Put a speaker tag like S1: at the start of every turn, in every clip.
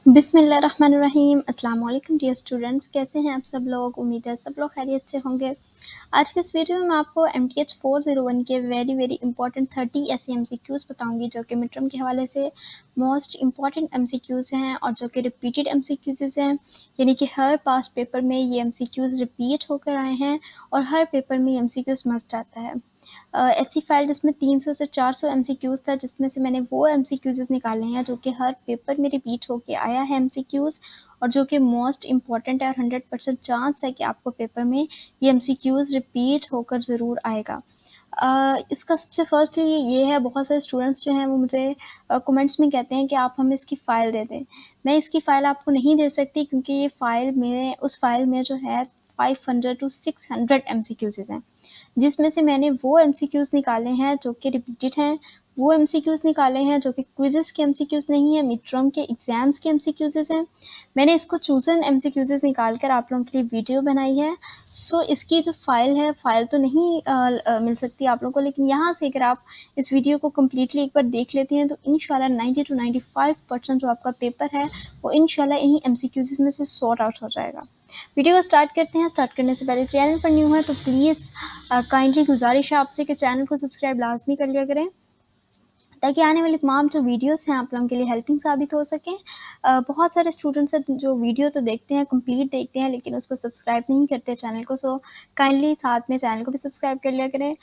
S1: बिस्मिल्लाहिर्रहमानिर्रहीम। अस्सलाम वालेकुम डियर स्टूडेंट्स, कैसे हैं आप सब लोग। उम्मीद है सब लोग खैरियत से होंगे। आज के इस वीडियो में मैं आपको MTH 401 के वेरी इंपॉर्टेंट 30 ऐसे MCQs बताऊंगी जो कि मिड टर्म के हवाले से मोस्ट इम्पॉर्टेंट MCQs हैं और जो कि रिपीटेड MCQs हैं, यानी कि हर पास्ट पेपर में ये MCQs रिपीट होकर आए हैं और हर पेपर में MCQs मस्ट आता है। ऐसी फाइल जिसमें 300 से 400 MCQs था, जिसमें से मैंने वो MCQs निकाले हैं जो कि हर पेपर में रिपीट होके आया है MCQs और जो कि मोस्ट इम्पॉर्टेंट है और 100% चांस है कि आपको पेपर में ये MCQs रिपीट होकर ज़रूर आएगा। इसका सबसे फर्स्टली ये है, बहुत सारे स्टूडेंट्स जो हैं वो मुझे कमेंट्स में कहते हैं कि आप हमें इसकी फ़ाइल दे दें। मैं इसकी फ़ाइल आपको नहीं दे सकती क्योंकि ये फ़ाइल उस फ़ाइल में जो है 500 टू 600 MCQs हैं, जिसमें से मैंने वो MCQs निकाले हैं जो कि रिपीटेड हैं, वो MCQs निकाले हैं जो कि क्विज़ेस के MCQs नहीं हैं, मिड टर्म के एग्ज़ाम्स के MCQs हैं। मैंने इसको चूज़न MCQs निकाल कर आप लोगों के लिए वीडियो बनाई है। सो इसकी जो फ़ाइल है, फ़ाइल तो नहीं मिल सकती आप लोगों को, लेकिन यहाँ से अगर आप इस वीडियो को कम्प्लीटली एक बार देख लेते हैं तो इंशाल्लाह 90 टू 95% जो आपका पेपर है वो इंशाल्लाह इन्हीं MCQs में से सॉर्ट आउट हो जाएगा। वीडियो को स्टार्ट करते हैं। स्टार्ट करने से पहले चैनल पर न्यू है तो प्लीज़ काइंडली गुजारिश है आपसे कि चैनल को सब्सक्राइब लाजमी कर लिया करें ताकि आने वाली तमाम जो वीडियोस हैं आप लोगों के लिए हेल्पिंग साबित हो सकें। बहुत सारे स्टूडेंट्स हैं जो वीडियो तो देखते हैं, कंप्लीट देखते हैं, लेकिन उसको सब्सक्राइब नहीं करते चैनल को। सो काइंडली साथ में चैनल को भी सब्सक्राइब कर लिया करें।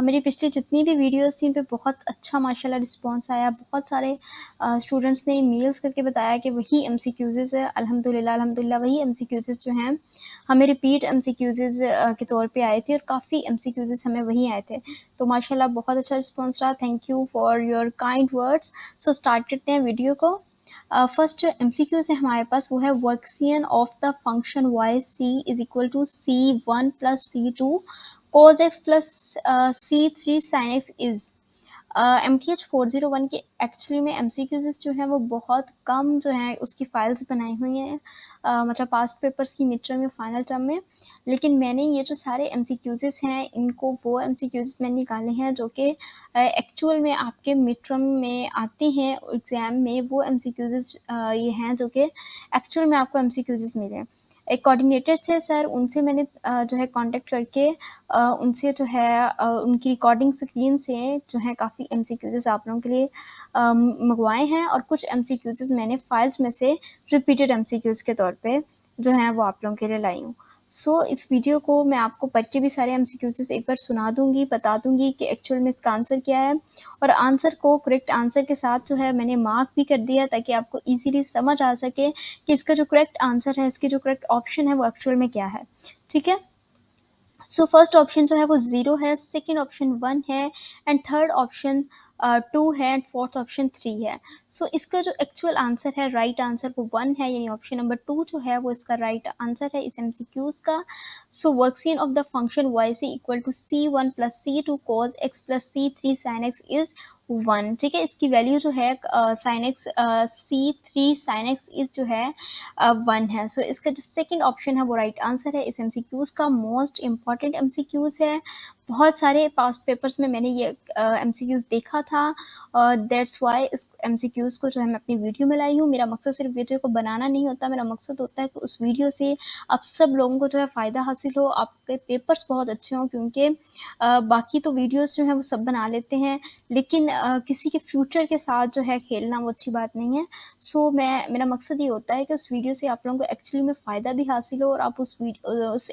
S1: मेरी पिछली जितनी भी वीडियोस थी उन पे बहुत अच्छा माशाल्लाह रिस्पॉन्स आया। बहुत सारे स्टूडेंट्स ने मेल्स करके बताया कि वही MCQs है। अल्हम्दुलिल्लाह वही MCQs जो हैं हमें रिपीट MCQs के तौर पे आए थे और काफ़ी MCQs हमें वही आए थे। तो माशाल्लाह बहुत अच्छा रिस्पॉन्स रहा। Thank you for your kind words. So start करते हैं वीडियो को। फर्स्ट जो MCQs है हमारे पास वो है Wronskian of the function y c is equal to C1 plus C2 cos x plus C3 sin x is. MTH 401 के एक्चुअली में MCQs जो हैं वो बहुत कम जो हैं उसकी फाइल्स बनाई हुई हैं, मतलब पास्ट पेपर्स की मिड टर्म या फाइनल टर्म में। लेकिन मैंने ये जो सारे MCQs हैं इनको वो MCQs मैंने निकाले हैं जो कि एक्चुअल में आपके मिड टर्म में आते हैं एग्ज़ाम में। वो MCQs ये हैं जो कि एक्चुअल में आपको MCQs मिले। एक कोऑर्डिनेटर थे सर, उनसे मैंने जो है कांटेक्ट करके उनसे जो है उनकी रिकॉर्डिंग स्क्रीन से जो है काफ़ी MCQs आप लोगों के लिए मंगवाए हैं और कुछ MCQs मैंने फाइल्स में से रिपीटेड MCQs के तौर पे जो हैं वो आप लोगों के लिए लाई हूँ। सो इस वीडियो को मैं आपको पढ़ के भी सारे MCQs एक बार सुना दूँगी, बता दूँगी कि एक्चुअल में इसका आंसर क्या है और आंसर को करेक्ट आंसर के साथ जो है मैंने मार्क भी कर दिया ताकि आपको ईज़िली समझ आ सके कि इसका जो करेक्ट आंसर है, इसकी जो करेक्ट ऑप्शन है वो एक्चुअल में क्या है। ठीक है? सो फर्स्ट ऑप्शन जो है वो 0 है, सेकंड ऑप्शन 1 है एंड थर्ड ऑप्शन 2 है एंड फोर्थ ऑप्शन 3 है। सो इसका जो एक्चुअल आंसर है, राइट आंसर वो 1 है, यानी ऑप्शन नंबर 2 जो है वो इसका राइट आंसर है इस MCQs का। So Wronskian of the function yc equal to C1 plus C2 cos x plus C3 sin x is 1। ठीक है, इसकी वैल्यू जो है sin x C3 sin x is जो है 1 है। सो इसका जो सेकंड ऑप्शन है वो राइट आंसर है इस MCQs का। मोस्ट इम्पॉर्टेंट MCQs है, बहुत सारे पास्ट पेपर्स में मैंने ये MCQs देखा था, दैट्स वाई इस MCQs को जो है मैं अपनी वीडियो में लाई हूँ। मेरा मकसद सिर्फ वीडियो को बनाना नहीं होता, मेरा मकसद होता है कि उस वीडियो से आप सब लोगों को जो है फ़ायदा हासिल हो, आपके पेपर्स बहुत अच्छे हों। क्योंकि बाकी तो वीडियोस जो हैं वो सब बना लेते हैं, लेकिन किसी के फ्यूचर के साथ जो है खेलना वो अच्छी बात नहीं है। सो मेरा मकसद ये होता है कि उस वीडियो से आप लोगों को एक्चुअली में फ़ायदा भी हासिल हो और आप उस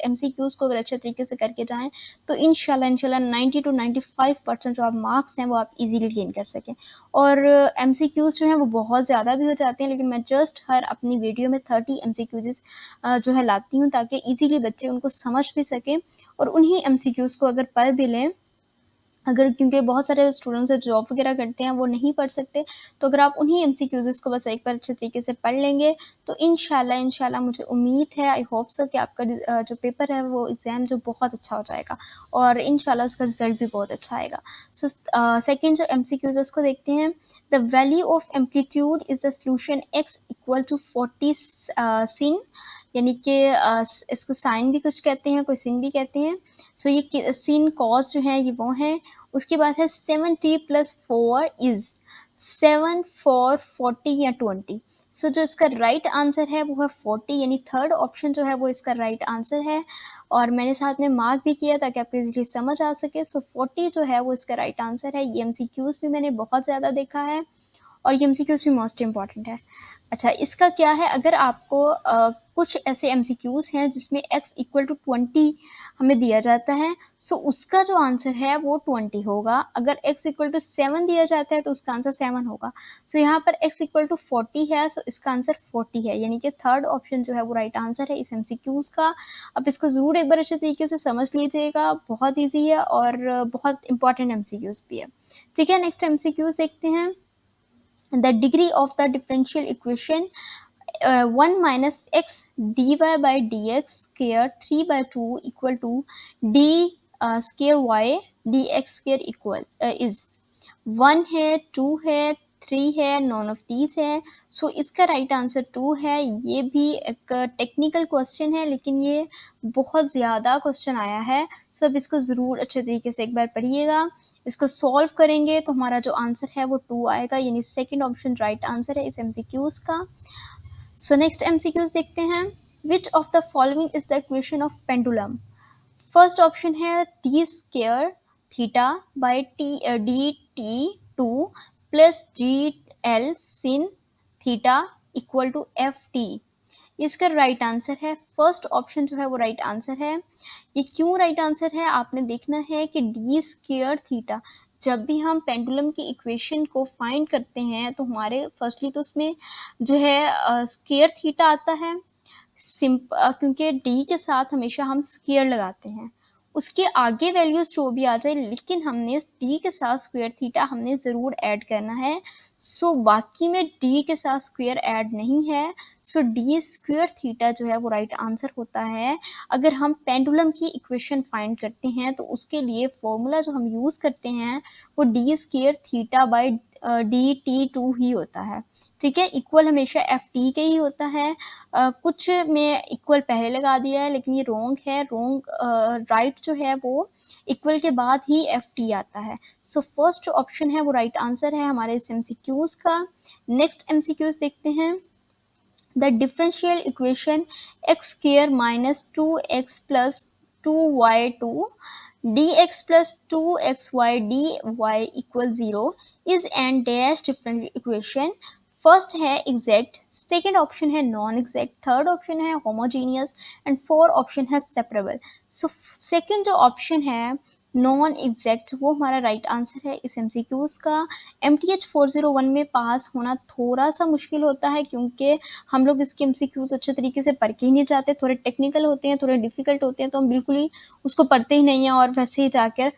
S1: MCQs को अगर अच्छे तरीके से करके जाएँ तो इंशाल्लाह 90 टू 95% जो आप मार्क्स हैं वो आप इजीली गेन कर सकें। और MCQs जो हैं वो बहुत ज़्यादा भी हो जाते हैं, लेकिन मैं जस्ट हर अपनी वीडियो में 30 MCQs जो है लाती हूँ ताकि इजीली बच्चे उनको समझ भी सकें और उन्हीं MCQs को अगर पढ़ भी लें, अगर क्योंकि बहुत सारे स्टूडेंट्स जॉब वगैरह करते हैं वो नहीं पढ़ सकते, तो अगर आप उन्हीं MCQs को बस एक बार अच्छे तरीके से पढ़ लेंगे तो इंशाल्लाह मुझे उम्मीद है, आई होप सो, कि आपका जो पेपर है वो एग्ज़ाम जो बहुत अच्छा हो जाएगा और इंशाल्लाह उसका रिज़ल्ट भी बहुत अच्छा आएगा। सो सेकंड जो MCQs है उसको देखते हैं। The value of amplitude is the solution x equal to 40 sin, यानी कि इसको साइन भी कुछ कहते हैं, कोई सिन भी कहते हैं। सो ये sin cos जो है ये वो हैं। उसके बाद है 70 प्लस 4 इज 7 4 40 या 20। सो जो इसका राइट आंसर है वो है 40, यानी थर्ड ऑप्शन जो है वो इसका राइट आंसर है। और मैंने साथ में मार्क भी किया ताकि आपको इजीली समझ आ सके। सो 40 जो है वो इसका राइट आंसर है। ये एमसीक्यूज भी मैंने बहुत ज़्यादा देखा है और ये एमसीक्यूज भी मोस्ट इम्पॉर्टेंट है। अच्छा, इसका क्या है, अगर आपको कुछ ऐसे एमसीक्यूज हैं जिसमें x इक्वल टू 20 हमें दिया जाता है, सो उसका जो आंसर है वो 20 होगा। अगर x इक्वल टू 7 दिया जाता है तो उसका आंसर 7 होगा। सो यहाँ पर x इक्वल टू 40 है, सो इसका आंसर 40 है, यानी कि थर्ड ऑप्शन जो है वो राइट आंसर है इस एमसीक्यूज का। अब इसको ज़रूर एक बार अच्छे तरीके से समझ लीजिएगा, बहुत ईजी है और बहुत इंपॉर्टेंट एमसीक्यूज भी है। ठीक है, नेक्स्ट एमसीक्यूज देखते हैं। The degree of the differential equation 1 minus x dy by dx square 3 by 2 equal to d square y dx square equal is 1 है, 2 है, 3 है, none of these है। सो इसका राइट आंसर 2 है। ये भी एक टेक्निकल क्वेश्चन है, लेकिन ये बहुत ज़्यादा क्वेश्चन आया है। सो अब इसको ज़रूर अच्छे तरीके से एक बार पढ़िएगा। इसको सॉल्व करेंगे तो हमारा जो आंसर है वो 2 आएगा, यानी सेकंड ऑप्शन राइट आंसर है इस एमसीक्यूज का। सो नेक्स्ट एमसीक्यूज देखते हैं। Which of the following is the equation of pendulum? First option है t square theta by d t two plus g l sin theta equal to f t. इसका right answer है first option जो है वो right answer है। ये क्यों right answer है आपने देखना है कि डी स्क्वायर थीटा, जब भी हम पेंडुलम की इक्वेशन को फाइंड करते हैं तो हमारे फर्स्टली तो उसमें जो है स्क्वायर थीटा आता है, क्योंकि डी के साथ हमेशा हम स्क्वायर लगाते हैं। उसके आगे वैल्यूज जो भी आ जाए, लेकिन हमने डी के साथ स्क्वायर थीटा हमने ज़रूर ऐड करना है। सो बाकी में डी के साथ स्क्वायर ऐड नहीं है, सो डी स्क्वायर थीटा जो है वो राइट आंसर होता है। अगर हम पेंडुलम की इक्वेशन फाइंड करते हैं तो उसके लिए फॉर्मूला जो हम यूज़ करते हैं वो d square theta by d t two ही होता है। ठीक है, इक्वल हमेशा एफ टी के ही होता है। कुछ में इक्वल पहले लगा दिया है, लेकिन ये रॉन्ग है। राइट जो है वो इक्वल के बाद ही एफ टी आता है। सो फर्स्ट ऑप्शन है वो राइट आंसर है हमारे इस एमसीक्यूज का। नेक्स्ट एमसीक्यूज देखते हैं। The differential equation x square minus 2x plus 2y2 dx plus 2xy dy equal 0 is and dash differential equation। First है एग्जैक्ट, सेकेंड ऑप्शन है नॉन एग्जैक्ट, थर्ड ऑप्शन है homogeneous and fourth option है separable. So second जो option है non exact वो हमारा right answer है इस एमसीक्यूज का। MTH 401 में पास होना थोड़ा सा मुश्किल होता है, क्योंकि हम लोग इसके एमसीक्यूज अच्छे तरीके से पढ़ के ही नहीं जाते, थोड़े टेक्निकल होते हैं, थोड़े डिफिकल्ट होते हैं, तो हम बिल्कुल ही उसको पढ़ते ही नहीं हैं और वैसे ही जाकर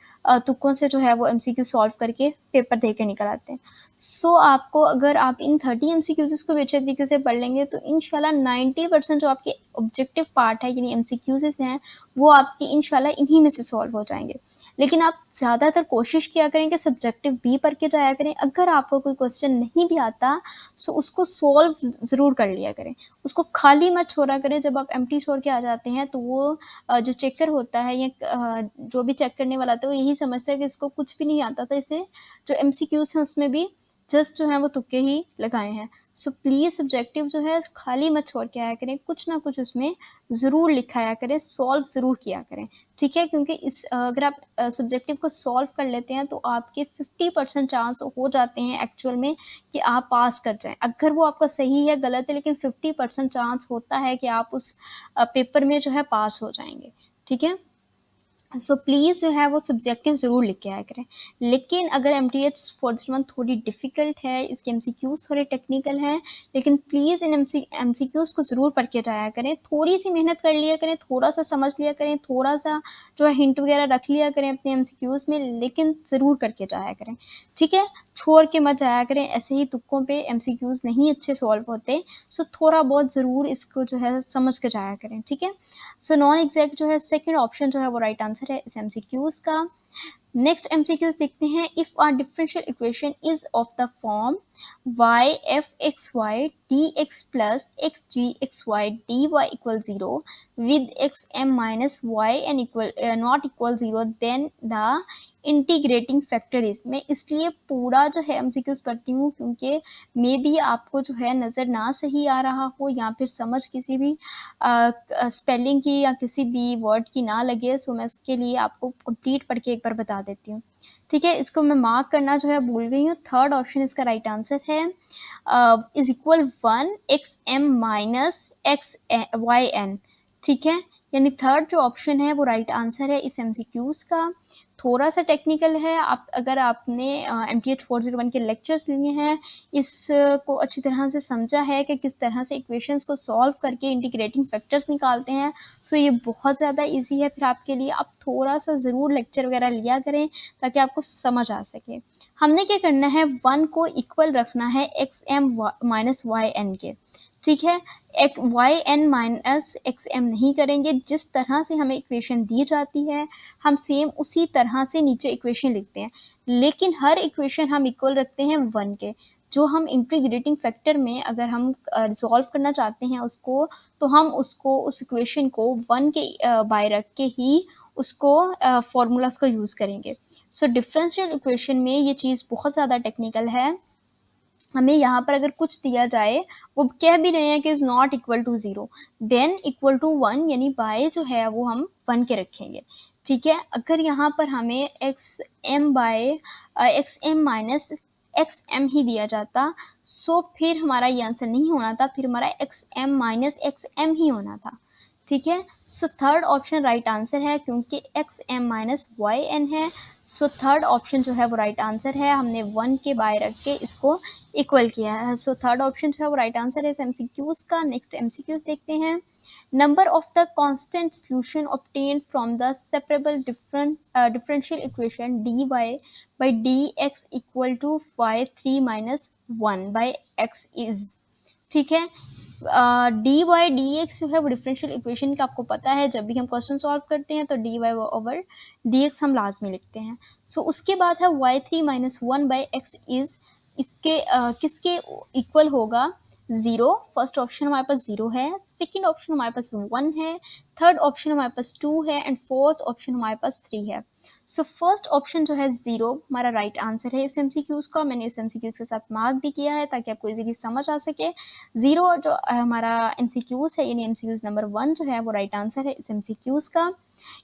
S1: तुक्कों से जो है वो एमसीक्यू सॉल्व करके पेपर दे के निकल आते हैं। सो आपको अगर आप इन 30 एमसीक्यूज को अच्छे तरीके से पढ़ लेंगे तो इंशाल्लाह 90% जो आपके ऑब्जेक्टिव पार्ट है यानी एमसीक्यूज हैं वो आपके इंशाल्लाह इन्हीं में से सॉल्व हो जाएंगे। लेकिन आप ज़्यादातर कोशिश किया करें कि सब्जेक्टिव भी पढ़ के जाया करें। अगर आपको कोई क्वेश्चन नहीं भी आता सो उसको सॉल्व ज़रूर कर लिया करें, उसको खाली मत छोड़ा करें। जब आप एम्प्टी छोड़ के आ जाते हैं तो वो जो चेकर होता है या जो भी चेक करने वाला था वो यही समझता है कि इसको कुछ भी नहीं आता था, इसे जो एमसीक्यूज हैं उसमें भी जस्ट जो है वो तुक्के ही लगाए हैं। सो प्लीज़ सब्जेक्टिव जो है खाली मत छोड़ के आया करें, कुछ ना कुछ उसमें ज़रूर लिखाया करें, सॉल्व ज़रूर किया करें। ठीक है, क्योंकि इस अगर आप सब्जेक्टिव को सॉल्व कर लेते हैं तो आपके 50% चांस हो जाते हैं एक्चुअल में कि आप पास कर जाएं। अगर वो आपका सही है गलत है, लेकिन 50% चांस होता है कि आप उस पेपर में जो है पास हो जाएंगे। ठीक है, सो प्लीज़ जो है वो सब्जेक्टिव ज़रूर लिख के आया करें। लेकिन अगर MTH 401 थोड़ी डिफ़िकल्ट है, इसके MCQs थोड़े टेक्निकल हैं, लेकिन प्लीज़ इन MCQs को ज़रूर पढ़ के जाया करें। थोड़ी सी मेहनत कर लिया करें, थोड़ा सा समझ लिया करें, थोड़ा सा जो है हिंट वगैरह रख लिया करें अपने MCQs में, लेकिन ज़रूर करके जाया करें। ठीक है, छोड़ के मत जाया करें, ऐसे ही तुक्कों पे MCQs नहीं अच्छे सॉल्व होते। सो थोड़ा बहुत ज़रूर इसको जो है समझ के जाया करें। ठीक है, सो नॉन एग्जैक्ट जो है सेकंड ऑप्शन जो है वो राइट आंसर है इस एमसीक्यूज का। नेक्स्ट एमसीक्यूज देखते हैं। If r differential equation is of the form y f x y dx plus x g x y dy equal 0 with x m minus y and equal not equal 0, then the integrating factor is. मैं इसलिए पूरा जो है MCQs पढ़ती हूँ क्योंकि may be आपको जो है नज़र ना सही आ रहा हो या फिर समझ किसी भी स्पेलिंग की या किसी भी वर्ड की ना लगे, सो मैं इसके लिए आपको कंप्लीट पढ़ के एक बार बता देती हूँ। ठीक है, इसको मैं मार्क करना जो है भूल गई हूँ। थर्ड ऑप्शन इसका राइट आंसर है is equal 1 x m minus x y n. ठीक है, यानी थर्ड जो ऑप्शन है वो राइट आंसर है इस एमसीक्यूज का। थोड़ा सा टेक्निकल है, आप अगर आपने MTH 401 के लेक्चर्स लिए हैं, इसको अच्छी तरह से समझा है कि किस तरह से इक्वेशंस को सॉल्व करके इंटीग्रेटिंग फैक्टर्स निकालते हैं, सो ये बहुत ज़्यादा इजी है फिर आपके लिए। आप थोड़ा सा ज़रूर लेक्चर वगैरह लिया करें ताकि आपको समझ आ सके। हमने क्या करना है, 1 को इक्वल रखना है x m minus y n के। ठीक है, y n minus x m नहीं करेंगे, जिस तरह से हमें इक्वेशन दी जाती है हम सेम उसी तरह से नीचे इक्वेशन लिखते हैं, लेकिन हर इक्वेशन हम इक्वल रखते हैं 1 के। जो हम इंटीग्रेटिंग फैक्टर में अगर हम रिजॉल्व करना चाहते हैं उसको, तो हम उसको उस इक्वेशन को 1 के बाय रख के ही उसको फॉर्मूलाज को यूज़ करेंगे। सो डिफरेंशियल इक्वेशन में ये चीज़ बहुत ज़्यादा टेक्निकल है। हमें यहाँ पर अगर कुछ दिया जाए, वो कह भी रहे हैं कि is not equal to 0, then equal to 1, यानी बाय जो है वो हम 1 के रखेंगे। ठीक है, अगर यहाँ पर हमें x m by x m minus x m ही दिया जाता, सो फिर हमारा ये आंसर नहीं होना था, फिर हमारा x m minus x m ही होना था। ठीक है, so third option right answer है क्योंकि x m minus y n है। सो थर्ड ऑप्शन जो है वो राइट आंसर है, हमने 1 के बाय रख के इसको इक्वल किया है। सो थर्ड ऑप्शन जो है वो राइट आंसर है इस एमसीक्यूज का। नेक्स्ट एमसीक्यूज देखते हैं। Number of the constant solution obtained from the separable differential equation dy by dx equal to y3 minus 1 by x is. ठीक है, डी वाई डी एक्स जो है वो डिफरेंशियल इक्वेशन का आपको पता है, जब भी हम क्वेश्चन सॉल्व करते हैं तो d y over d x हम लाजमी लिखते हैं। सो उसके बाद है y3 minus 1 by x is, इसके किसके इक्वल होगा, 0। फर्स्ट ऑप्शन हमारे पास 0 है, सेकेंड ऑप्शन हमारे पास 1 है, थर्ड ऑप्शन हमारे पास 2 है एंड फोर्थ ऑप्शन हमारे पास 3 है। सो फर्स्ट ऑप्शन जो है 0 हमारा राइट आंसर है इस एमसीक्यूज का। मैंने इस एमसीक्यूज के साथ मार्क भी किया है ताकि आपको इजीली समझ आ सके। 0 जो हमारा एमसीक्यूज है, यानी एमसीक्यूज नंबर 1 जो है वो राइट आंसर है इस एमसीक्यूज का।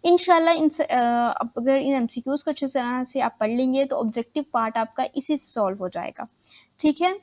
S1: इंशाल्लाह अगर इन एमसीक्यूज को अच्छी तरह से आप पढ़ लेंगे तो ऑब्जेक्टिव पार्ट आपका इसी से सॉल्व हो जाएगा। ठीक है,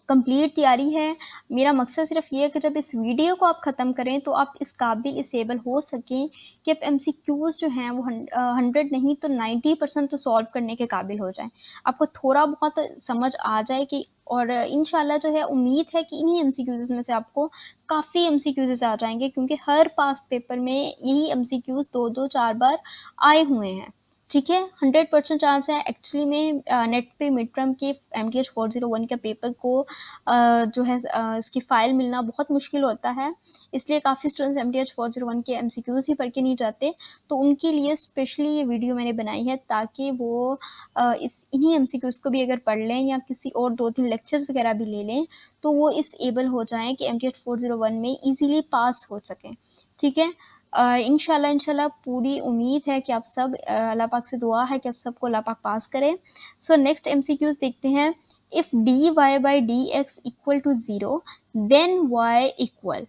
S1: कंप्लीट तैयारी है। मेरा मकसद सिर्फ ये है कि जब इस वीडियो को आप ख़त्म करें तो आप इस काबिल इस एबल हो सकें कि आप एमसीक्यूज जो हैं वो 100 नहीं तो 90% तो सॉल्व करने के काबिल हो जाएं, आपको थोड़ा बहुत समझ आ जाए कि, और इंशाल्लाह जो है उम्मीद है कि इन्हीं एमसीक्यूज में से आपको काफ़ी एमसीक्यूज आ जाएंगे, क्योंकि हर पास्ट पेपर में यही एमसीक्यूज 2-2-4 बार आए हुए हैं। ठीक है, 100% चांस है। एक्चुअली में नेट पे मिड टर्म के MTH 401 के पेपर को जो है इसकी फ़ाइल मिलना बहुत मुश्किल होता है, इसलिए काफ़ी स्टूडेंट्स MTH 401 के MCQs ही पढ़ के नहीं जाते, तो उनके लिए स्पेशली ये वीडियो मैंने बनाई है ताकि वो इन्हीं MCQs को भी अगर पढ़ लें या किसी और 2-3 लेक्चर्स वगैरह भी ले लें तो वो इस एबल हो जाएं कि MTH 401 में ईजीली पास हो सकें। ठीक है, इंशाल्लाह पूरी उम्मीद है कि आप सब, अल्लाह पाक से दुआ है कि आप सबको अल्लाह पाक पास करे। सो नेक्स्ट एमसीक्यूज देखते हैं। If d y by d x equal to 0 then y equal,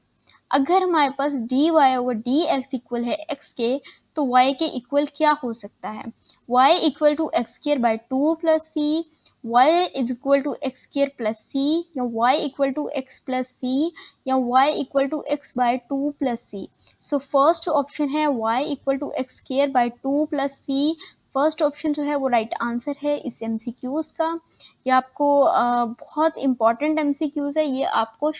S1: अगर हमारे पास d y over d x equal है एक्स के, तो वाई के इक्वल क्या हो सकता है, y equal to x square by 2 plus c, y is equal to x square plus c, या y equal to x plus c, या y equal to x by 2 plus c. So first option है y equal to x square by 2 plus c. First option जो है वो right answer है इस MCQs का। ये आपको बहुत इंपॉर्टेंट एमसीक्यूज है, ये आपको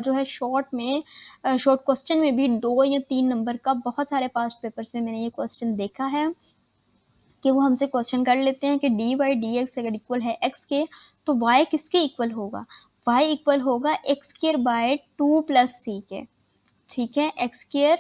S1: जो है शॉर्ट क्वेश्चन में भी 2 या 3 नंबर का, बहुत सारे पास्ट पेपर्स में मैंने ये क्वेश्चन देखा है कि वो हमसे क्वेश्चन कर लेते हैं कि डी वाई डी एक्स अगर इक्वल है एक्स के, तो वाई किसके इक्वल होगा, वाई इक्वल होगा एक्स स्क्वायर बाय 2 प्लस सी के। ठीक है, एक्स स्क्वायर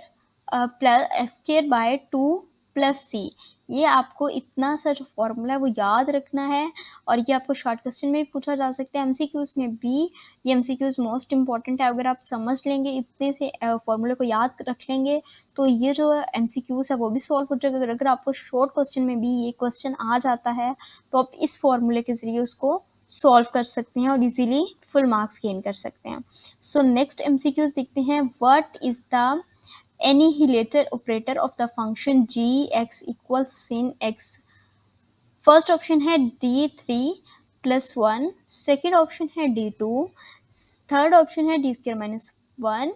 S1: बाय 2 प्लस सी, ये आपको इतना सा जो फॉर्मूला है वो याद रखना है, और ये आपको शॉर्ट क्वेश्चन में भी पूछा जा सकता है, एमसीक्यूज में भी। ये एमसीक्यूज मोस्ट इंपॉर्टेंट है, अगर आप समझ लेंगे, इतने से फॉर्मूले को याद रख लेंगे, तो ये जो एमसीक्यूज है वो भी सॉल्व हो जाएगा। अगर आपको शॉर्ट क्वेश्चन में भी ये क्वेश्चन आ जाता है तो आप इस फॉर्मूले के जरिए उसको सॉल्व कर सकते हैं और इजीली फुल मार्क्स गेन कर सकते हैं। सो नेक्स्ट एमसीक्यूज देखते हैं। What is the annihilator operator of the function g(x) equals sin x? First option है d3 प्लस 1, सेकेंड ऑप्शन है d2, थर्ड ऑप्शन है d square minus 1,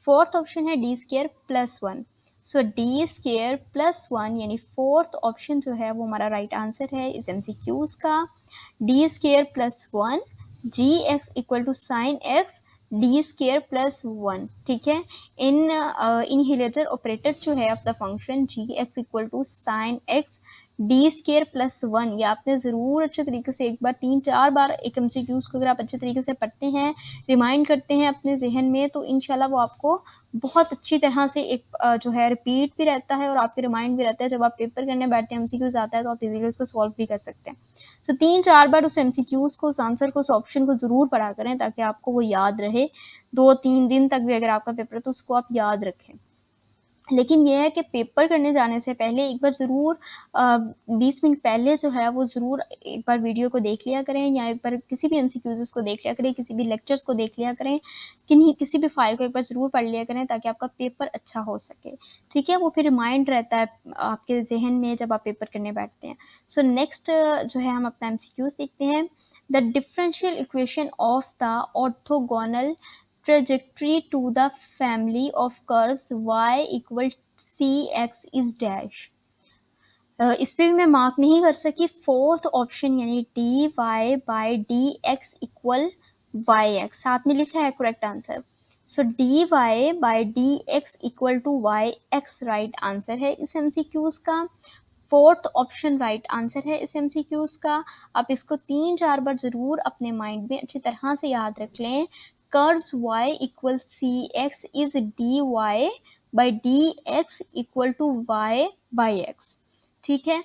S1: fourth option है d square plus 1। सो d square plus 1 यानी fourth option जो है वो हमारा right answer है इस एमसीक्यूज का। d square plus 1 g x equal to sine x d square plus 1। ठीक है, इनहिलेटर ऑपरेटर जो है of the function g x equal to sine x d square plus 1, ये आपने ज़रूर अच्छे तरीके से एक बार 3-4 बार एक एमसीक्यूज को अगर आप अच्छे तरीके से पढ़ते हैं, रिमाइंड करते हैं अपने जहन में, तो इंशाल्लाह वो आपको बहुत अच्छी तरह से एक जो है रिपीट भी रहता है और आपके रिमाइंड भी रहता है। जब आप पेपर करने बैठते हैं एमसीक्यूज आता है तो आप इजीली उसको सॉल्व भी कर सकते हैं। तो 3-4 बार उस एमसीक्यूज को, उस आंसर को, उस ऑप्शन को ज़रूर पढ़ा करें ताकि आपको वो याद रहे। 2-3 दिन तक भी अगर आपका पेपर है तो उसको आप याद रखें। लेकिन ये है कि पेपर करने जाने से पहले एक बार ज़रूर 20 मिनट पहले जो है वो ज़रूर एक बार वीडियो को देख लिया करें, या एक बार किसी भी एमसीक्यूज़ को देख लिया करें, किसी भी लेक्चर्स को देख लिया करें, किसी भी फाइल को एक बार ज़रूर पढ़ लिया करें ताकि आपका पेपर अच्छा हो सके। ठीक है, वो फिर रिमाइंड रहता है आपके जहन में जब आप पेपर करने बैठते हैं। सो नेक्स्ट जो है हम अपना एमसीक्यूज़ देखते हैं। The differential equation of the orthogonal trajectory to the family of curves y equal cx is dash। इस पे भी मैं मार्क नहीं कर सकी। फोर्थ ऑप्शन यानी d y by d x equal y x साथ में लिखा है correct answer. So d y by d x equal to y x right answer है इस एमसीक्यूज का। फोर्थ ऑप्शन राइट आंसर है इस एमसीक्यूज का। आप इसको 3-4 बार जरूर अपने माइंड में अच्छी तरह से याद रख लें। Curves y equal c x is d y by d x equal to y by x. ठीक है,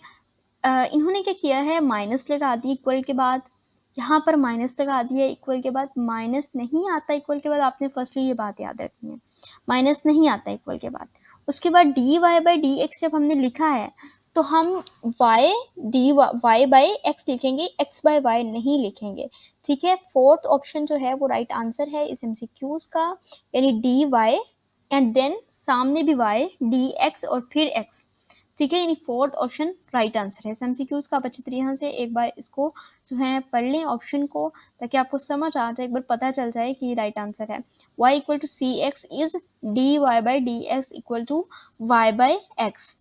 S1: इन्होंने क्या किया है, माइनस लगा दी इक्वल के बाद, यहाँ पर माइनस लगा दिया इक्वल के बाद। माइनस नहीं आता इक्वल के बाद, आपने फर्स्टली ये बात याद रखनी है, माइनस नहीं आता इक्वल के बाद। उसके बाद d y by d x जब हमने लिखा है तो हम y d y by x लिखेंगे, x बाई वाई नहीं लिखेंगे। ठीक है, फोर्थ ऑप्शन जो है वो राइट आंसर है इस एमसीक्यूज का, यानी डी वाई एंड देन सामने भी y डी एक्स और फिर x। ठीक है, यानी फोर्थ ऑप्शन राइट आंसर है एमसीक्यूज का। आप अच्छी तरीके से एक बार इसको जो है पढ़ लें ऑप्शन को, ताकि आपको समझ आ जाए, एक बार पता चल जाए कि राइट आंसर है। y equal to c x is d y by d x equal to y by x.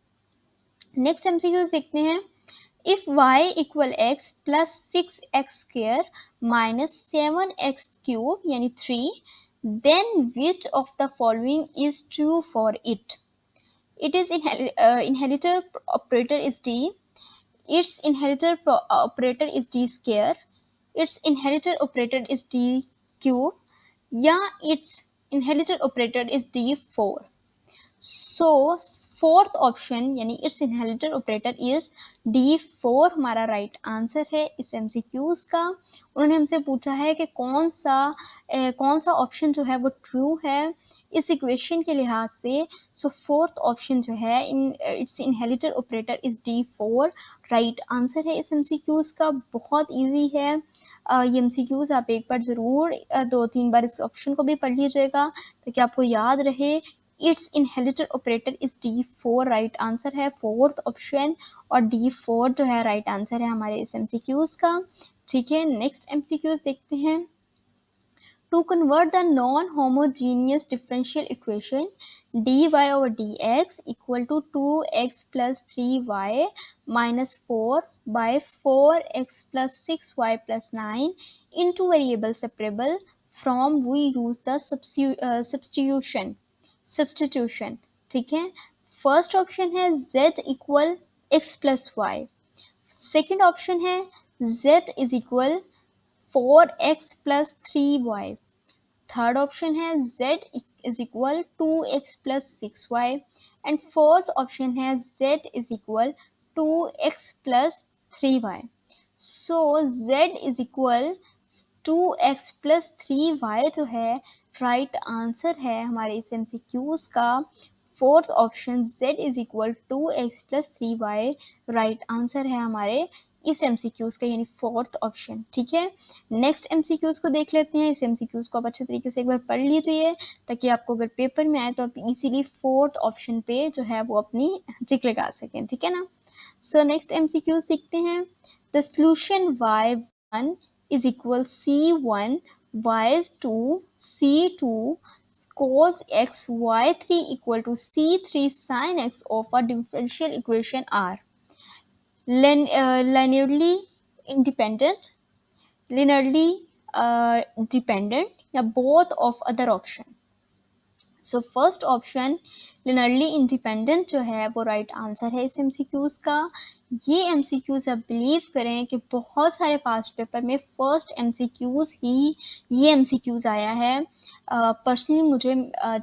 S1: Next MCQs देखते हैं। If y equal x plus 6x square minus 7x cube यानी 3, then which of the following is true for it? It is inheritor operator is d, its inheritor operator is d square, its inheritor operator is d cube, या its inheritor operator is d4। So fourth option यानी it's inheritor operator is D4 हमारा right answer है इस MCQs का। उन्होंने हमसे पूछा है कि कौन सा ऑप्शन जो है वो ट्रू है इस इक्वेशन के लिहाज से। सो फोर्थ ऑप्शन जो है it's inheritor operator is D4 right answer है इस एमसीक्यूज का। बहुत इजी है ये एमसीक्यूज, आप एक बार ज़रूर 2-3 बार इस ऑप्शन को भी पढ़ लीजिएगा ताकि आपको याद रहे। It's inheritor operator is D4 right answer है फोर्थ ऑप्शन, और D4 जो है राइट आंसर है हमारे इस एमसीक्यूज का। ठीक है, नेक्स्ट एमसीक्यूज देखते हैं। To convert the non-homogeneous differential equation dy over dx equal to 2x plus 3y minus 4 by 4x plus 6y plus 9 into variable separable from, we use the substitution। ठीक है, first option है z equal x plus y, second option है z is equal 4x plus 3y, third option है z is equal 2x plus 6y, and fourth option है z is equal 2x plus 3y। So z is equal 2x plus 3y जो है right answer है हमारे इस MCQs का। Fourth option z is equal 2x plus 3y right answer है हमारे इस MCQs का, यानी फोर्थ ऑप्शन। ठीक है, नेक्स्ट MCQs को देख लेते हैं। इस MCQs को आप अच्छे तरीके से एक बार पढ़ लीजिए ताकि आपको अगर पेपर में आए तो आप इजीली फोर्थ ऑप्शन पे जो है वो अपनी टिक लगा सकें। ठीक है ना। सो नेक्स्ट MCQs देखते हैं। The solution y1 is equal c1 y2 c2 cos x y3 equal to c3 sin x of a differential equation are linearly independent, linearly dependent या both of other option। So first option linearly independent जो है वो right answer है इस MCQs का। ये MCQs आप believe करें कि बहुत सारे पास्ट पेपर में फर्स्ट MCQs ही ये MCQs आया है। पर्सनली मुझे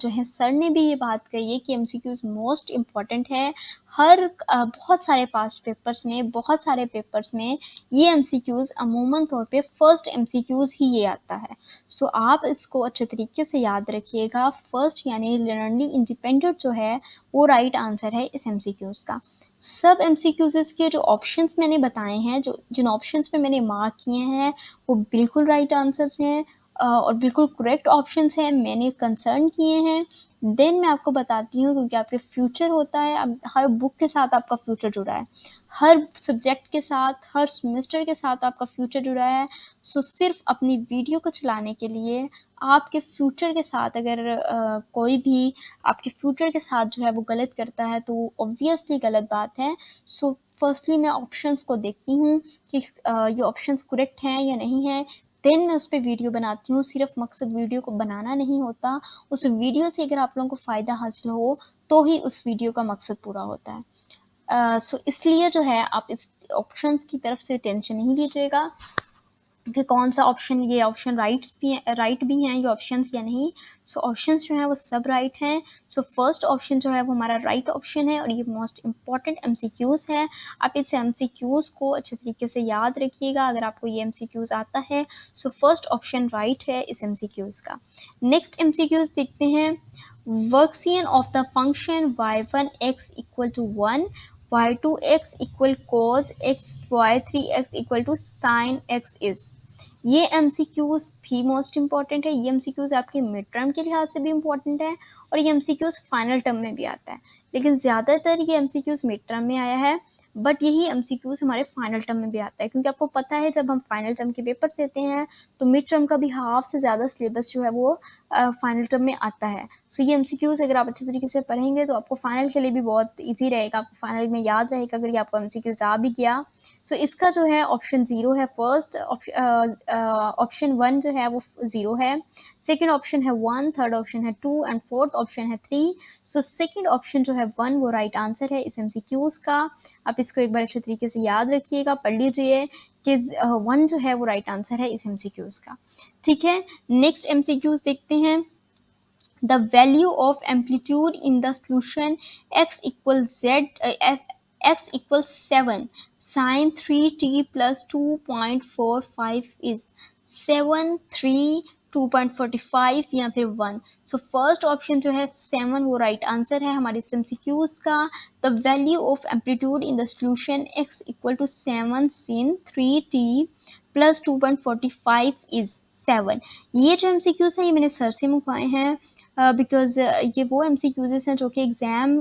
S1: जो है सर ने भी ये बात कही है कि MCQs मोस्ट इम्पॉर्टेंट है। बहुत सारे पास्ट पेपर्स में, बहुत सारे पेपर्स में ये MCQs अमूमन तौर पे फर्स्ट MCQs ही ये आता है। सो आप इसको अच्छे तरीके से याद रखिएगा। फर्स्ट यानी लिनरली इंडिपेंडेंट जो है वो राइट आंसर है इस MCQs का। सब MCQs के जो ऑप्शंस मैंने बताए हैं, जो जिन ऑप्शंस पे मैंने मार्क किए हैं वो बिल्कुल राइट आंसर्स हैं और बिल्कुल करेक्ट ऑप्शंस हैं, मैंने कंसर्न किए हैं। देन मैं आपको बताती हूँ, क्योंकि आपके फ्यूचर होता है, अब हर बुक के साथ आपका फ्यूचर जुड़ा है, हर सब्जेक्ट के साथ, हर सेमेस्टर के साथ आपका फ्यूचर जुड़ा है। सो सिर्फ अपनी वीडियो को चलाने के लिए आपके फ्यूचर के साथ अगर कोई भी आपके फ्यूचर के साथ जो है वो गलत करता है तो ऑब्वियसली गलत बात है। सो फर्स्टली मैं ऑप्शंस को देखती हूँ कि ये ऑप्शंस करेक्ट हैं या नहीं है, देन मैं उस पर वीडियो बनाती हूँ। सिर्फ मकसद वीडियो को बनाना नहीं होता, उस वीडियो से अगर आप लोगों को फ़ायदा हासिल हो तो ही उस वीडियो का मकसद पूरा होता है। सो इसलिए जो है आप इस ऑप्शंस की तरफ से टेंशन नहीं लीजिएगा कि कौन सा ऑप्शन, ये ऑप्शन राइट भी हैं ये ऑप्शंस या नहीं। सो ऑप्शंस जो हैं वो सब राइट हैं। सो फर्स्ट ऑप्शन जो है वो हमारा राइट ऑप्शन है और ये मोस्ट इम्पॉर्टेंट MCQs है। आप इस MCQs को अच्छे तरीके से याद रखिएगा अगर आपको ये MCQs आता है। सो फर्स्ट ऑप्शन राइट है इस MCQs का। नेक्स्ट MCQs देखते हैं। Wronskian of the function y1x equal to 1, y2x equal cos x, y3x equal to sin x is. ये MCQs भी मोस्ट इम्पॉर्टेंट है। ये MCQs आपके मिड टर्म के लिहाज से भी इम्पॉर्टेंट है और ये MCQs फाइनल टर्म में भी आता है, लेकिन ज़्यादातर ये MCQs मिड टर्म में आया है, बट यही MCQs हमारे फाइनल टर्म में भी आता है, क्योंकि आपको पता है जब हम फाइनल टर्म के पेपर देते हैं तो मिड टर्म का भी हाफ से ज़्यादा सिलेबस जो है वो फाइनल टर्म में आता है। सो ये MCQs अगर आप अच्छे तरीके से पढ़ेंगे तो आपको फाइनल के लिए भी बहुत ईजी रहेगा, आपको फाइनल में याद रहेगा अगर ये आपको MCQs आ भी गया। सो इसका जो है ऑप्शन 0 है। फर्स्ट ऑप्शन 1 जो है वो 0 है, सेकेंड ऑप्शन है 1, थर्ड ऑप्शन है 2 एंड फोर्थ ऑप्शन है 3। सो सेकेंड ऑप्शन जो है 1 वो राइट आंसर है इस MCQs का। आप इसको एक बार अच्छे तरीके से याद रखिएगा, पढ़ लीजिए कि 1 जो है वो राइट आंसर है इस MCQs का। ठीक है, नेक्स्ट MCQs देखते हैं। The value of amplitude in the solution x equals x equals 7 sin 3t plus 2.45 is 7, 3, 2.45 या फिर 1। सो फर्स्ट ऑप्शन जो है 7 वो राइट आंसर है हमारे MCQs का। The value of amplitude in the solution x equal to 7 sin 3t plus 2.45 is 7। ये जो MCQs हैं ये मैंने सर से मंगवाए हैं बिकॉज ये वो MCQs हैं जो कि एग्ज़ाम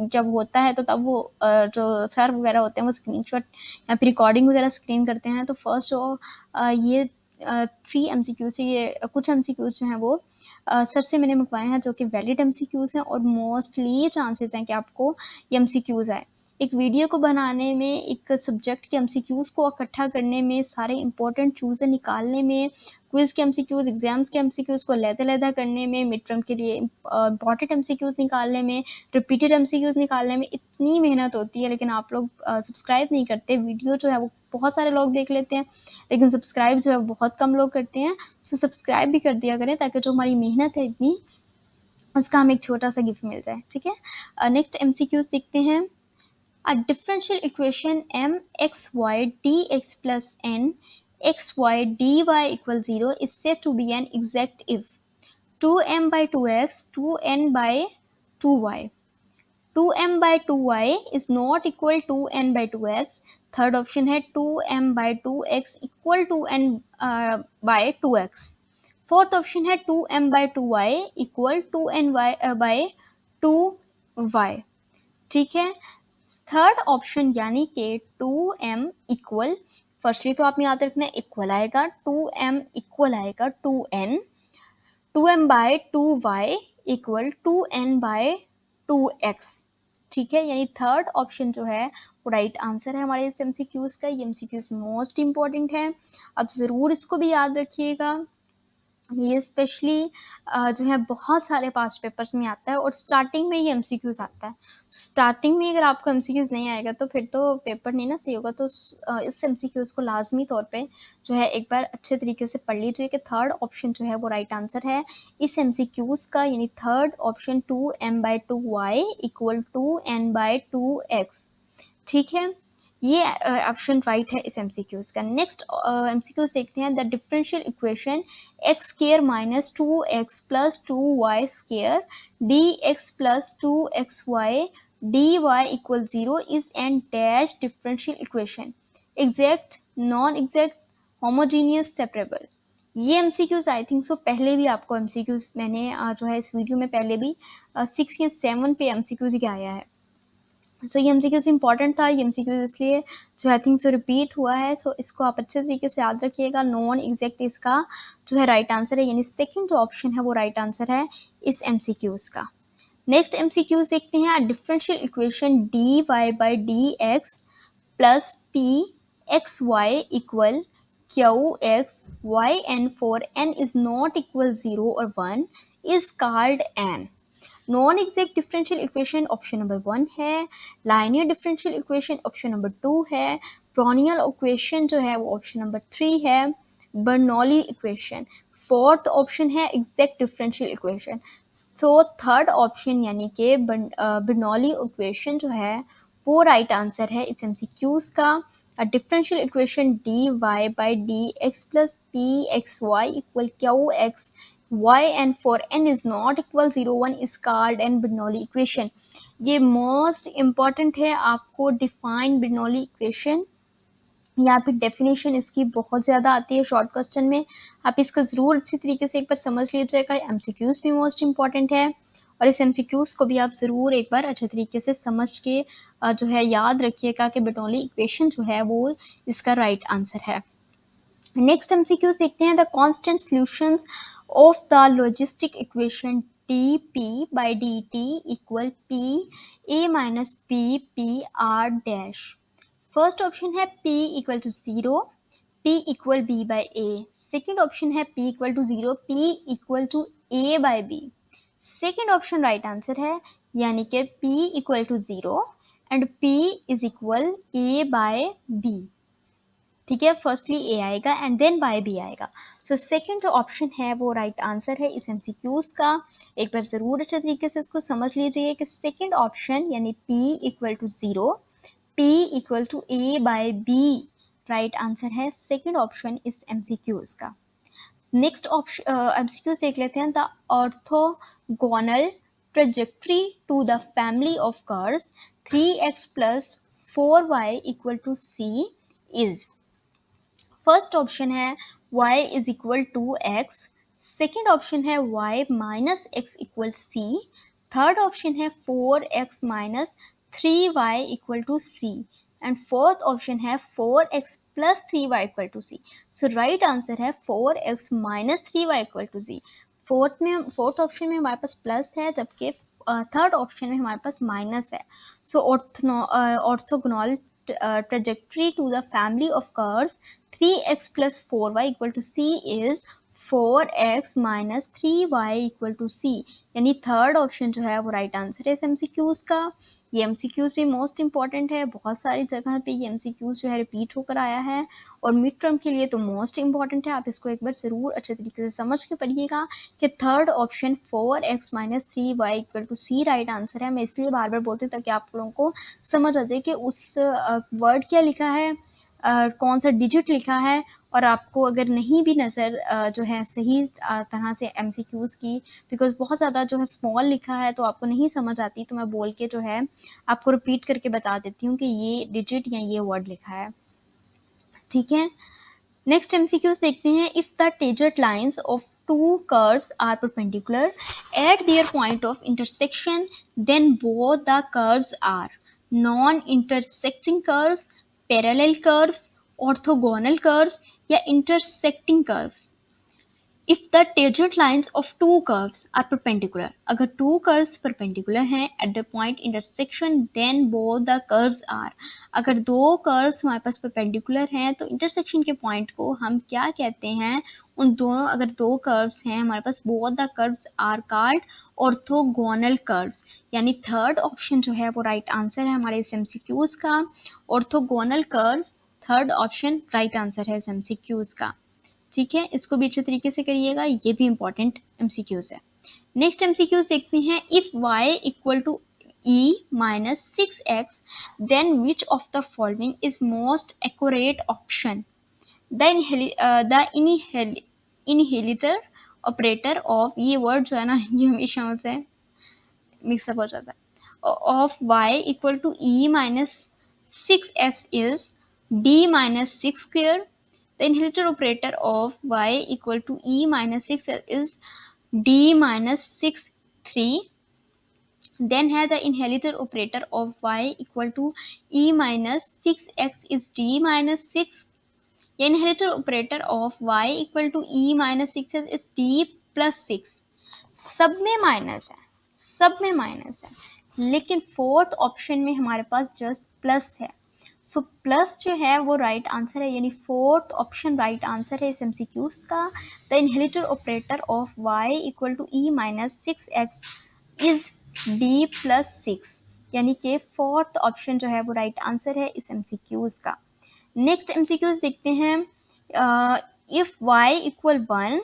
S1: जब होता है तो तब वो जो सर वगैरह होते हैं वो स्क्रीनशॉट या फिर रिकॉर्डिंग वगैरह स्क्रीन करते हैं। तो फर्स्ट जो ये 3 MCQs ये कुछ MCQs जो हैं वो सर से मैंने मंगवाए हैं जो कि वैलिड MCQs हैं और मोस्टली चांसेस हैं कि आपको ये MCQs आए। एक वीडियो को बनाने में, एक सब्जेक्ट के MCQs को इकट्ठा करने में, सारे इंपॉर्टेंट चूज़ें निकालने में, क्विज़ के MCQs, एग्ज़ाम्स के MCQs को अलग-अलग करने में, मिड टर्म के लिए इंपॉर्टेंट MCQs निकालने में, रिपीटेड MCQs निकालने में इतनी मेहनत होती है, लेकिन आप लोग सब्सक्राइब नहीं करते। वीडियो जो है वो बहुत सारे लोग देख लेते हैं लेकिन सब्सक्राइब जो है बहुत कम लोग करते हैं। सो सब्सक्राइब भी कर दिया करें ताकि जो हमारी मेहनत है इतनी, उसका हमें एक छोटा सा गिफ्ट मिल जाए। ठीक है, नेक्स्ट MCQs देखते हैं। A differential equation mxy dx plus n xy dy equals 0 is said to be an exact if 2m by 2x 2n by 2y 2m by 2y is not equal to n by 2x. Third option है 2m by 2x equal to n by 2x. Fourth option है 2m by 2y equal to n by 2y. ठीक है, third option यानी कि 2m equal, firstly तो आपने याद रखना इक्वल आएगा, 2m इक्वल आएगा 2n, 2m bye 2y equal 2n bye 2x. ठीक है, यानी थर्ड ऑप्शन जो है वो राइट आंसर है हमारे इस एमसीक्यूज का. ये एमसीक्यूज मोस्ट इंपॉर्टेंट है, अब ज़रूर इसको भी याद रखिएगा. ये स्पेशली जो है बहुत सारे पास्ट पेपर्स में आता है और स्टार्टिंग में ये एमसीक्यूज आता है. स्टार्टिंग में अगर आपको एमसीक्यूज नहीं आएगा तो फिर तो पेपर नहीं ना सही होगा. तो इस एमसीक्यूज को लाजमी तौर पे जो है एक बार अच्छे तरीके से पढ़ लीजिए कि थर्ड ऑप्शन जो है वो राइट आंसर है इस एमसीक्यूज का, यानी third option 2m by 2y equal to n by 2x. ठीक है, ये ऑप्शन राइट है इस एमसीक्यूज का. नेक्स्ट एमसीक्यूज देखते हैं. The differential equation x square minus 2x plus 2y square dx plus 2xy dy equal 0 is an dash differential equation. Exact, non exact, homogeneous, separable. ये MCQs I think so पहले भी आपको MCQs मैंने जो है इस वीडियो में पहले भी 6 या 7 पे एमसीक्यूज ही आया है. सो ये एमसीक्यूज इंपॉर्टेंट था. ये एमसीक्यूज इसलिए जो आई थिंक सो रिपीट हुआ है. सो इसको आप अच्छे तरीके से याद रखिएगा. नॉन एग्जैक्ट इसका जो है राइट आंसर है, यानी सेकंड जो ऑप्शन है वो राइट आंसर है इस एमसीक्यूज का. नेक्स्ट एमसीक्यूज देखते हैं. Differential equation dy by dx plus p x y equal q x y n for n is not equal 0 और 1 is called n. Non exact differential equation option number 1 है. Linear differential equation option number 2 है. ब्राउनियल equation जो है वो option number 3 है. Bernoulli equation fourth option है. Exact differential equation. सो third option यानी कि बर्नौली इक्वेशन जो है वो राइट आंसर है इस एमसीक्यूज का. A differential equation dy by dx plus pxy equal qx y and for n is not equal 0 1 is called an Bernoulli equation. ये most important है. आपको डिफाइन बर्नौली इक्वेशन या फिर डेफिनेशन इसकी बहुत ज़्यादा आती है शॉर्ट क्वेश्चन में. आप इसको ज़रूर अच्छी तरीके से एक बार समझ लीजिएगा. एमसीक्यूज भी मोस्ट इम्पॉर्टेंट है और इस एमसीक्यूज को भी आप ज़रूर एक बार अच्छे तरीके से समझ के जो है याद रखिएगा कि बर्नौली इक्वेशन जो है वो इसका राइट आंसर है. नेक्स्ट एमसीक्यूज देखते हैं. The constant solutions of the logistic equation dp by dt equal p a minus b p r dash. First option है p इक्वल टू 0, p इक्वल b by a. Second option है p equal to 0, p equal to a by b. Second option right answer है, यानी कि p equal to 0 and p is equal a by b. ठीक है, firstly a आएगा and then by b आएगा. So second जो option है वो राइट आंसर है इस एमसीक्यूज का. एक बार ज़रूर अच्छे तरीके से इसको समझ लीजिए कि सेकेंड ऑप्शन यानी p equal to 0, p equal to a by b right answer है सेकेंड ऑप्शन इस एमसीक्यूज का. नेक्स्ट ऑप्शन एमसीक्यूज देख लेते हैं. The orthogonal trajectory to the family of curves 3x plus 4y equal to c is. First option है y is equal to x. Second option है y minus x equal c. Third option है 4x minus 3y equal to c and fourth option है 4x plus 3y equal to c. So right answer है 4x minus 3y equal to c. Fourth option में हमारे पास plus है जबकि third option में हमारे पास minus है. सो orthogonal trajectory to the family of curves 3x plus 4y equal to c is 4x minus 3y equal to c. यानी third option जो है वो राइट आंसर है इस एमसीक्यूज का. ये एमसीक्यूज भी मोस्ट इंपॉर्टेंट है, बहुत सारी जगह पे ये एमसीक्यूज जो है रिपीट होकर आया है और मिड टर्म के लिए तो मोस्ट इंपॉर्टेंट है। आप इसको एक बार ज़रूर अच्छे तरीके से समझ के पढ़िएगा कि third option 4x minus 3y equal to c right answer है। मैं इसलिए बार बार बोलती हूँ ताकि आप लोगों को समझ आ जाए कि उस वर्ड क्या लिखा है, कौन सा डिजिट लिखा है, और आपको अगर नहीं भी नज़र जो है सही तरह से एमसीक्यूज़ की, बिकॉज बहुत ज़्यादा जो है स्मॉल लिखा है तो आपको नहीं समझ आती, तो मैं बोल के जो है आपको रिपीट करके बता देती हूँ कि ये डिजिट या ये वर्ड लिखा है। ठीक है, नेक्स्ट एमसीक्यूज देखते हैं। If the tangent lines of two curves are perpendicular at their point of intersection then both the curves are non intersecting curves, parallel curves, orthogonal curves या intersecting curves. If the tangent lines of two curves are perpendicular, अगर two curves perpendicular हैं at the point intersection, then both the curves are. अगर दो curves हमारे पास perpendicular हैं तो intersection के point को हम क्या कहते हैं, उन दोनों, अगर दो curves हैं हमारे पास, both the curves are called orthogonal curves। यानी थर्ड ऑप्शन जो है वो राइट आंसर है हमारे इस एमसीक्यूज का। Orthogonal curves third option right answer है इस एमसीक्यूज का। ठीक है, इसको भी अच्छे तरीके से करिएगा, ये भी इंपॉर्टेंट एमसीक्यूज है। नेक्स्ट एमसीक्यूज देखते हैं। If y equal to e minus 6x then which of the following is most accurate option. The inheritor operator of, ये वर्ड जो है ना ये हमेशा मुझसे मिक्सअप हो जाता है, of y equal to e minus 6s is d minus 6 square. The inheritor operator of y equal to e minus 6 is d minus 6 3. Then है the inheritor operator of y equal to e minus 6x is d minus 6. The inheritor operator of y equal to e minus 6 is d plus 6. सब में minus है, सब में minus है, लेकिन fourth option में हमारे पास जस्ट प्लस है। सो प्लस जो है वो राइट आंसर है, यानी फोर्थ ऑप्शन राइट आंसर है इस एमसीक्यूज का। The annihilator operator of y equal to e minus 6x is d plus 6, यानी कि फोर्थ ऑप्शन जो है वो राइट आंसर है इस एमसीक्यूज का। नेक्स्ट एमसीक्यूज देखते हैं। If y equal 1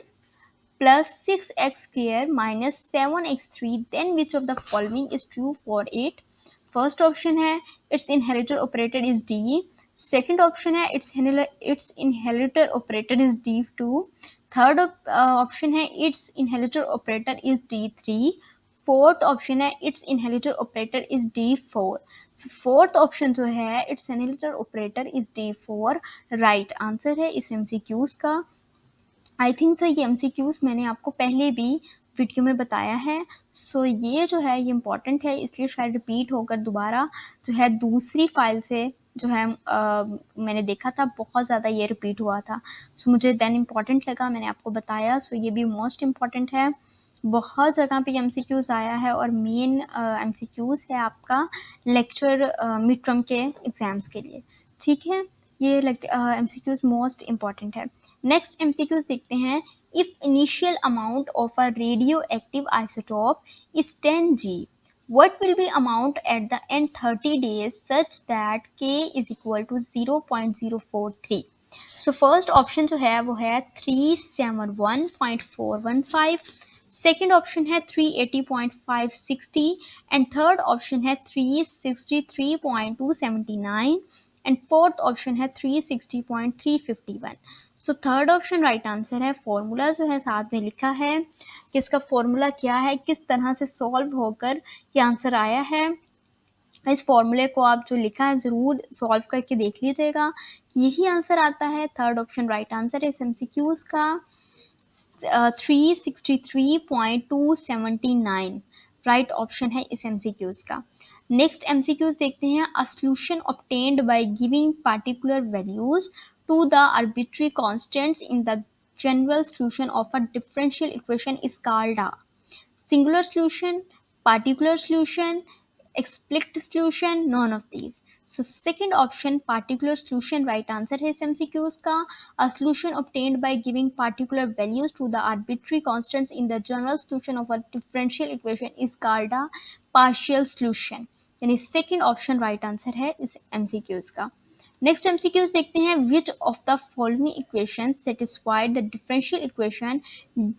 S1: plus 6x square minus 7x3 then which of the following is true for it? First option है its inheritor operator is d, second option है its inheritor operator is d2, third option है its inheritor operator is d3, fourth option है its inheritor operator is d4. So fourth option जो है its inheritor operator is d4 right answer है इस MCQs का। I think so ये MCQs मैंने आपको पहले भी वीडियो में बताया है। सो ये जो है ये इम्पॉर्टेंट है, इसलिए शायद रिपीट होकर दोबारा जो है दूसरी फाइल से जो है मैंने देखा था बहुत ज़्यादा ये रिपीट हुआ था। सो मुझे देन इम्पॉर्टेंट लगा, मैंने आपको बताया। सो ये भी मोस्ट इम्पॉर्टेंट है, बहुत जगह पे एमसीक्यूज आया है और मेन एमसीक्यूज है आपका लेक्चर मिड टर्म के एग्जाम्स के लिए। ठीक है, ये एमसीक्यूज मोस्ट इम्पॉर्टेंट है। नेक्स्ट एमसीक्यूज देखते हैं। If initial amount of a radio active isotope is 10G, what will be amount at the end 30 days such that K is equal to 0.043? So first option जो है वो है 371.415, second option है 380.560 and third option है 363.279 and fourth option है 360.351। सो third option right answer है। Formula जो है साथ में लिखा है कि इसका फॉर्मूला क्या है, किस तरह से सॉल्व होकर ये आंसर आया है। इस फॉर्मूले को आप जो लिखा है ज़रूर सॉल्व करके देख लीजिएगा, यही आंसर आता है। थर्ड ऑप्शन राइट आंसर है इस एमसीक्यूज का। 363.279 राइट ऑप्शन है इस एमसीक्यूज का। नेक्स्ट एमसीक्यूज देखते हैं। A solution obtained by giving particular values to the arbitrary constants in the general solution of a differential equation is called a singular solution, particular solution, explicit solution, none of these. So second option particular solution right answer है इस MCQs का। A solution obtained by giving particular values to the arbitrary constants in the general solution of a differential equation is called a partial solution, यानी second option right answer है इस MCQs का। Next MCQs देखते हैं, which of the following equation satisfied the differential equation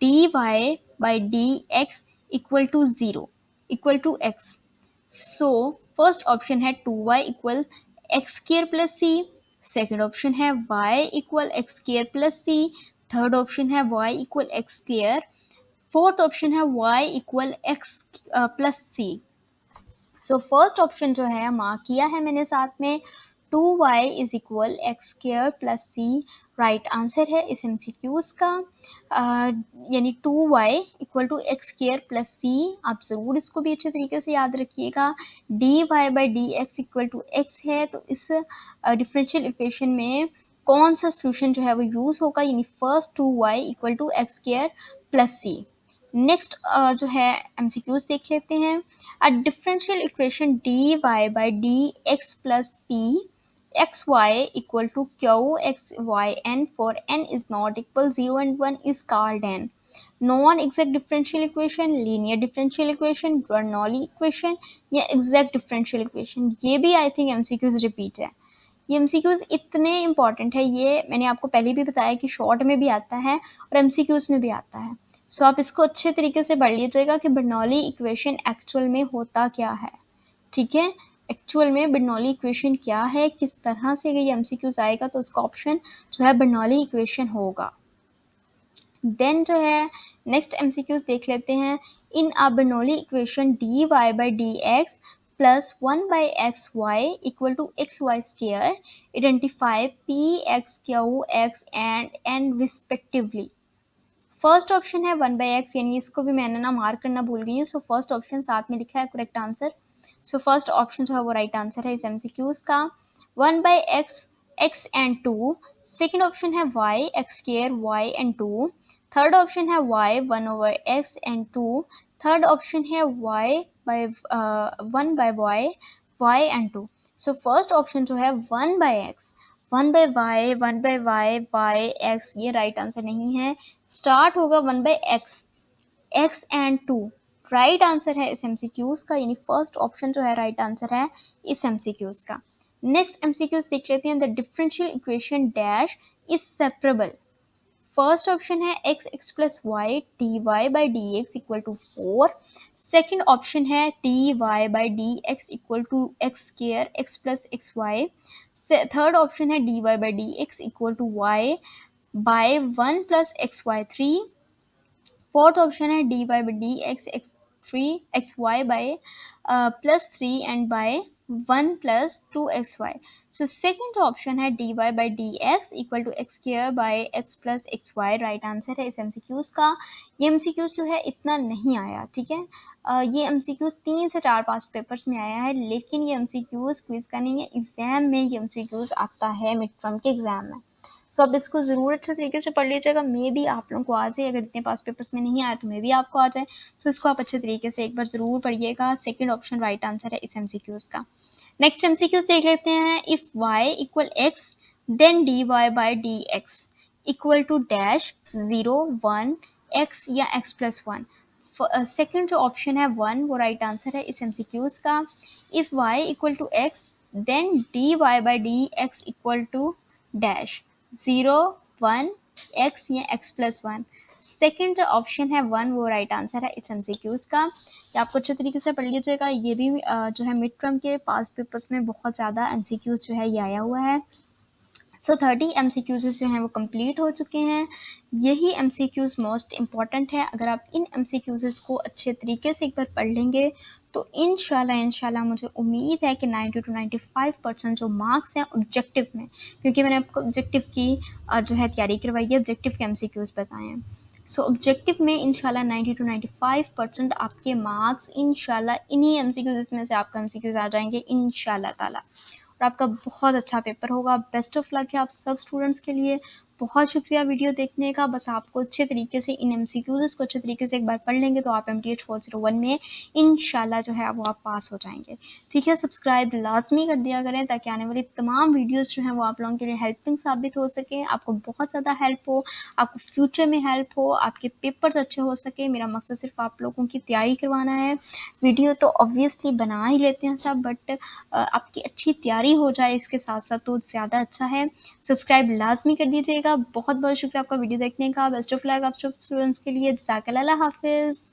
S1: dy by dx equal to 0 equal to x। So first option है 2y equal x square plus c, second option है y equal x square plus c, third option है y equal x square, fourth option है y equal x plus c. So first option जो है मार्क किया है मैंने साथ में, 2y is equal x square plus c right answer है इस एमसीक्यूज का। यानी 2y equal to x square plus c, आप ज़रूर इसको भी अच्छे तरीके से याद रखिएगा। dy by d x equal to x है, तो इस डिफरेंशियल इक्वेशन में कौन सा सोल्यूशन जो है वो यूज़ होगा, यानी first 2y equal to x square plus c. Next जो है एमसीक्यूज देख लेते हैं। A differential equation dy by dx plus p xy equal to qxyn for n is not equal 0 and 1 is called an non-exact differential equation, linear differential equation, Bernoulli equation या exact differential equation। ये भी I think MCQs repeat है। ये MCQs इतने important है, ये मैंने आपको पहले भी बताया कि शॉर्ट में भी आता है और MCQs में भी आता है। सो आप इसको अच्छे तरीके से पढ़ लीजिएगा कि बर्नौली इक्वेशन एक्चुअल में होता क्या है। ठीक है, एक्चुअल में बर्नौली इक्वेशन क्या है, किस तरह से ये एमसीक्यूज आएगा, तो उसका ऑप्शन जो है बर्नौली इक्वेशन होगा। देन जो है नेक्स्ट एमसीक्यूज देख लेते हैं। In a Bernoulli equation dy by dx plus 1 by xy equal to xy square, identify p, x, q, x and n respectively। First option है 1 बाई एक्स, यानी इसको भी मैंने ना मार्क करना भूल गई हूँ। सो फर्स्ट ऑप्शन साथ में लिखा है करेक्ट आंसर। सो फर्स्ट ऑप्शन जो है वो राइट आंसर है इस एमसीक्यूज का। 1 by x, x and 2, second option है y x square y and 2, third option है y 1 over x and 2, third option है y by 1 by y y and 2। So first option जो है 1 by x, 1 by y, 1 by y y x, ये right answer नहीं है। Start होगा 1 by x, x and 2 right answer है इस MCQs का, यानी फर्स्ट ऑप्शन जो है राइट आंसर है इस एमसीक्यूज का। नेक्स्ट एमसीक्यूज देख लेते हैं। The differential equation dash is separable. First option है x x plus y d y by d x equal to 4, second option है d y by d x equal to x square x plus x y, third option है d y by d x equal to y by 1 plus x y 3, fourth option है d y by d x x 3 x Y bye plus 3 and by 1 plus 2 x y. So second option है d y by d x equal to x square by x plus x y, right answer है इस MCQs का। ये MCQs जो है इतना नहीं आया, ठीक है। ये एमसीक्यूज 3 से 4 पास्ट पेपर्स में आया है, लेकिन ये एमसीक्यूज क्विज का नहीं है, एग्जाम में ये एमसीक्यूज आता है मिड टर्म के एग्जाम में। सो आप इसको ज़रूर अच्छे तरीके से पढ़ लीजिएगा। मे भी आप लोगों को आ जाए, अगर इतने पास पेपर्स में नहीं आया तो मे भी आपको आ जाए। सो इसको आप अच्छे तरीके से एक बार ज़रूर पढ़िएगा। सेकंड ऑप्शन राइट आंसर है इस एमसीक्यूज का। नेक्स्ट एमसीक्यूज देख लेते हैं। If y equal x then d y by d x equal to dash 0 1 x या x प्लस 1। सेकेंड जो ऑप्शन है 1 वो राइट आंसर है इस एमसीक्यूज का। If y equal to x then d y by d x equal to dash 0 1 x या x plus 1। Second जो option है 1 वो राइट आंसर है इस एमसीक्यूज का। ये आपको अच्छे तरीके से पढ़ लीजिएगा। ये भी जो है मिड टर्म के पास पेपर्स में बहुत ज़्यादा एमसीक्यूज जो है ये आया हुआ है। सो 30 एमसीक्यूज जो हैं वो कंप्लीट हो चुके हैं। यही एमसीक्यूज मोस्ट इम्पॉर्टेंट है। अगर आप इन एमसीक्यूज को अच्छे तरीके से एक बार पढ़ लेंगे तो इंशाल्लाह मुझे उम्मीद है कि 90 to 95% जो मार्क्स हैं ऑब्जेक्टिव में, क्योंकि मैंने आपको ऑब्जेक्टिव की जो है तैयारी करवाई है, ऑब्जेक्टिव के एमसीक्यूज बताए हैं। सो ऑब्जेक्टिव में इंशाल्लाह 90 to 95% आपके मार्क्स इंशाल्लाह इन्हीं एमसीक्यूज में से आपका एमसीक्यूज आ जाएंगे इंशाल्लाह ताला, और आपका बहुत अच्छा पेपर होगा। बेस्ट ऑफ लक है आप सब स्टूडेंट्स के लिए। बहुत शुक्रिया वीडियो देखने का। बस आपको अच्छे तरीके से इन एमसीक्यूज़ को अच्छे तरीके से एक बार पढ़ लेंगे तो आप एमटीएच 401 में इंशाल्लाह जो है वो आप पास हो जाएँगे। ठीक है, सब्सक्राइब लाज़मी कर दिया करें ताकि आने वाली तमाम वीडियोज़ जो हैं वो आप लोगों के लिए हेल्पिंग साबित हो सकें, आपको बहुत ज़्यादा हेल्प हो, आपको फ्यूचर में हेल्प हो, आपके पेपर्स अच्छे हो सकें। मेरा मकसद सिर्फ़ आप लोगों की तैयारी करवाना है। वीडियो तो ऑब्वियसली बना ही लेते हैं सब, बट आपकी अच्छी तैयारी हो जाए इसके साथ-साथ तो ज़्यादा अच्छा है। सब्सक्राइब लाज़मी कर दीजिएगा। बहुत-बहुत शुक्रिया आपका वीडियो देखने का। बेस्ट ऑफ लक आप सब स्टूडेंट्स के लिए। जज़ाकल्लाह हाफ़िज़।